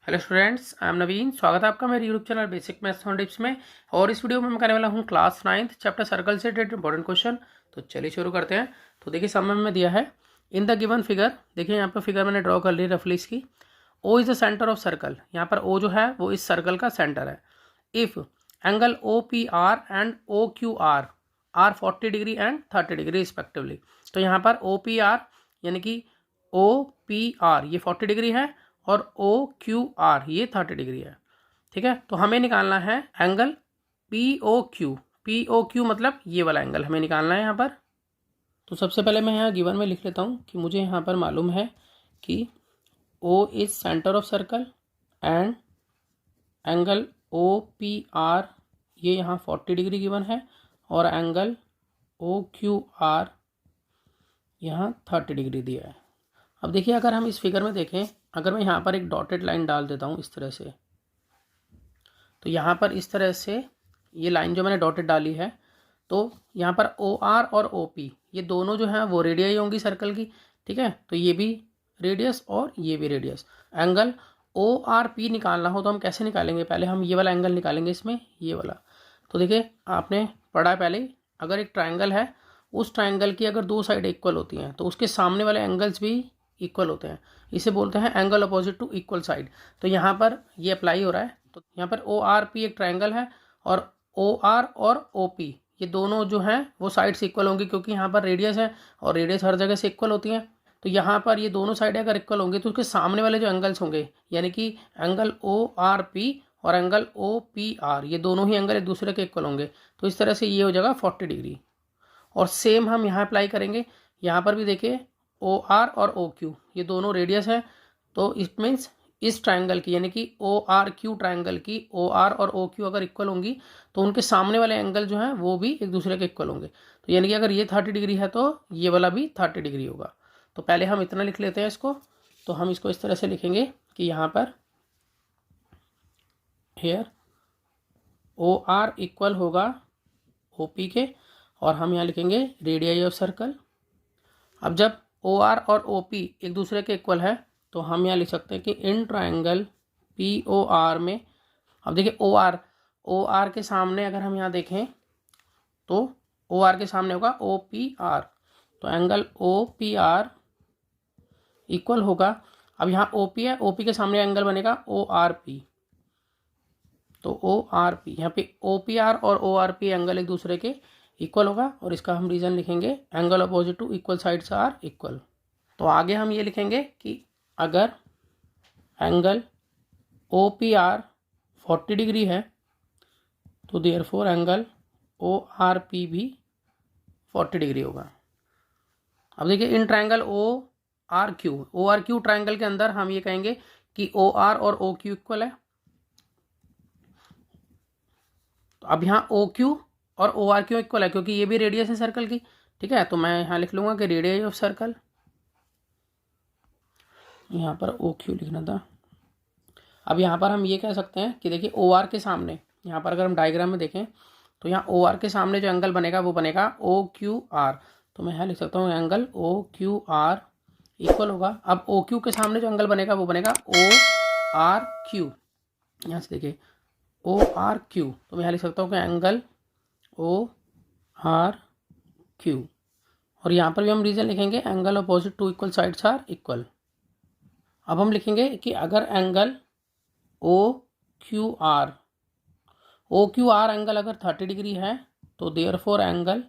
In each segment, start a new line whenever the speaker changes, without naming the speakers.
Hello students, I am नवीन। स्वागत है आपका मेरे YouTube channel basic maths on tips में। और इस वीडियो में मैं करने वाला हूँ क्लास 9th चैप्टर सर्कल से रिलेटेड इंपॉर्टेंट क्वेश्चन। तो चलिए शुरू करते हैं। तो देखिए समय में दिया है इन द गिवन फिगर। देखिए यहाँ पर फिगर मैंने ड्रॉ कर ली रफली इसकी। ओ is the centre of circle. यहाँ पर ओ जो है वो इस सर्कल का सेंटर है। If angle O P R and O Q R are 40 degree and 30 degree respectively. तो यहाँ पर ओ पी आर यानी कि ओ पी आर ये 40 डिग्री है और ओ क्यू आर ये 30 डिग्री है। ठीक है, तो हमें निकालना है angle P O Q. P O Q मतलब ये वाला एंगल हमें निकालना है यहाँ पर। तो सबसे पहले मैं यहाँ गिवन में लिख लेता हूँ कि मुझे यहाँ पर मालूम है कि O is centre of circle and angle O P R ये यहाँ 40 डिग्री गिवन है और एंगल ओ क्यू आर यहाँ 30 डिग्री दिया है। अब देखिए अगर हम इस फिगर में देखें, अगर मैं यहाँ पर एक डॉटेड लाइन डाल देता हूँ इस तरह से, तो यहाँ पर इस तरह से ये लाइन जो मैंने डॉटेड डाली है, तो यहाँ पर ओ आर और ओ पी ये दोनों जो हैं वो रेडियस होंगी सर्कल की। ठीक है, तो ये भी रेडियस और ये भी radius. Angle O R P निकालना हो तो हम कैसे निकालेंगे? पहले हम ये वाला एंगल निकालेंगे इसमें, ये वाला। तो देखिए आपने पढ़ा है पहले, अगर एक ट्राइंगल है, उस ट्राइंगल की अगर दो साइड इक्वल होती हैं तो उसके सामने वाले एंगल्स भी इक्वल होते हैं। इसे बोलते हैं angle opposite to equal side. तो यहाँ पर ये अप्लाई हो रहा है। तो यहाँ पर ओ आर पी एक ट्राइंगल है और ओ आर और ओ पी ये दोनों जो हैं वो साइड से इक्वल होंगी, क्योंकि यहाँ पर रेडियस है और रेडियस हर जगह से इक्वल होती हैं। तो यहाँ पर ये दोनों साइड अगर इक्वल होंगे तो उसके सामने वाले जो एंगल्स होंगे, यानी कि एंगल ओ आर पी और एंगल ओ पी आर ये दोनों ही एंगल एक दूसरे के इक्वल होंगे। तो इस तरह से ये हो जाएगा 40 डिग्री। और सेम हम यहाँ अप्लाई करेंगे। यहाँ पर भी देखिए ओ आर और ओ क्यू ये दोनों रेडियस है, तो इट मीन्स इस ट्राइंगल की यानी कि ओ आर क्यू ट्राइंगल की ओ आर और ओ क्यू अगर इक्वल होंगी तो उनके सामने वाले एंगल जो हैं वो भी एक दूसरे के इक्वल होंगे। तो यानी कि अगर ये 30 डिग्री है तो ये वाला भी 30 डिग्री होगा। तो पहले हम इतना लिख लेते हैं इसको। तो हम इसको इस तरह से लिखेंगे कि यहाँ पर हेयर ओ आर इक्वल होगा ओ पी के, और हम यहाँ लिखेंगे रेडियस ऑफ सर्कल। अब जब ओ आर और ओ पी एक दूसरे के इक्वल है तो हम यहाँ लिख सकते हैं कि in triangle P O R में, अब देखिए ओ आर के सामने अगर हम यहाँ देखें तो ओ आर के सामने होगा ओ पी आर। तो angle O P R equal होगा, अब यहाँ ओ पी है, ओ पी के सामने एंगल बनेगा ओ आर पी। तो ओ आर पी यहाँ पे ओ पी आर और ओ आर पी एंगल एक दूसरे के इक्वल होगा, और इसका हम रीज़न लिखेंगे angle opposite to equal sides are equal. तो आगे हम ये लिखेंगे कि अगर angle O P R 40 degree है तो therefore angle O R P भी 40 डिग्री होगा। अब देखिए in triangle O R Q triangle के अंदर हम ये कहेंगे कि ओ आर और ओ क्यू इक्वल है। तो अब यहाँ ओ क्यू और ओ आर क्यू इक्वल है क्योंकि ये भी रेडियस है सर्कल की। ठीक है, तो मैं यहाँ लिख लूँगा कि रेडियस ऑफ सर्कल, यहाँ पर ओ क्यू लिखना था। अब यहाँ पर हम ये कह सकते हैं कि देखिए ओ आर के सामने, यहाँ पर अगर हम डायग्राम में देखें तो यहाँ ओ आर के सामने जो एंगल बनेगा वो बनेगा ओ क्यू आर। तो मैं यहाँ लिख सकता हूँ angle O Q R equal होगा, अब ओ क्यू के सामने जो एंगल बनेगा वो बनेगा ओ आर क्यू। यहाँ से देखिए ओ आर क्यू, तो मैं यहाँ लिख सकता हूँ कि एंगल ओ आर क्यू, और यहाँ पर भी हम रीजन लिखेंगे angle opposite to equal sides are equal. अब हम लिखेंगे कि अगर angle O Q R angle अगर 30 डिग्री है तो therefore angle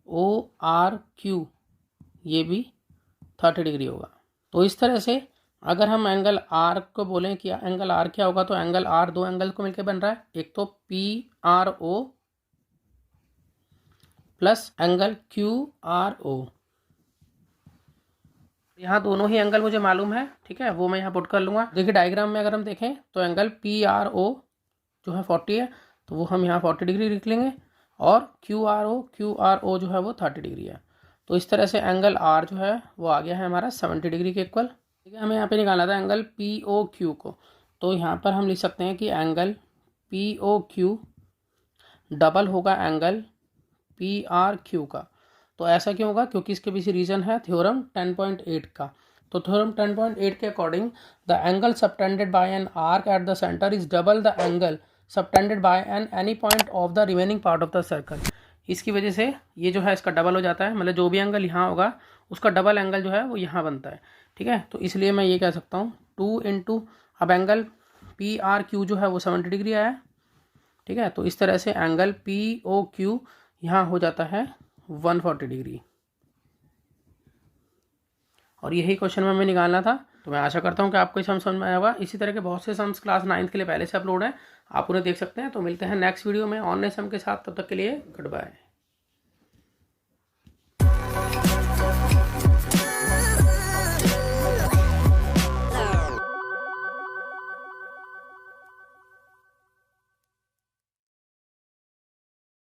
O R Q ये भी 30 डिग्री होगा। तो इस तरह से अगर हम एंगल आर को बोलें कि एंगल आर क्या होगा, तो एंगल आर दो एंगल को मिलकर बन रहा है, एक तो P R O plus angle Q R O. यहाँ दोनों ही एंगल मुझे मालूम है, ठीक है, वो मैं यहाँ पुट कर लूँगा। देखिए डायग्राम में अगर हम देखें तो एंगल पी आर ओ जो है 40 है, तो वो हम यहाँ 40 डिग्री लिख लेंगे, और क्यू आर ओ जो है वो 30 डिग्री है। तो इस तरह से एंगल आर जो है वो आ गया है हमारा 70 डिग्री के इक्वल। ठीक है, हमें यहाँ पे निकालना था एंगल पी ओ क्यू को। तो यहाँ पर हम लिख सकते हैं कि angle P O Q double होगा एंगल पी आर क्यू का। तो ऐसा क्यों होगा? क्योंकि इसके पीछे रीज़न है थ्योरम 10.8 का। तो थ्योरम 10.8 के according the angle subtended bye an arc at the centre is double the angle subtended bye an any point of the remaining part of the circle. इसकी वजह से ये जो है इसका डबल हो जाता है, मतलब जो भी एंगल यहाँ होगा उसका डबल एंगल जो है वो यहाँ बनता है। ठीक है, तो इसलिए मैं ये कह सकता हूँ 2 इंटू, अब एंगल पी आर क्यू जो है वो 70 डिग्री आया है। ठीक है, तो इस तरह से एंगल पी ओ क्यू यहाँ हो जाता है 140 डिग्री, और यही क्वेश्चन में हमें निकालना था। तो मैं आशा करता हूँ कि आपको सम समझ में आया होगा। इसी तरह के बहुत से सम्स क्लास 9th के लिए पहले से अपलोड हैं, आप उन्हें देख सकते हैं। तो मिलते हैं नेक्स्ट वीडियो में और नए सम के साथ, तब तक के लिए गुड बाय।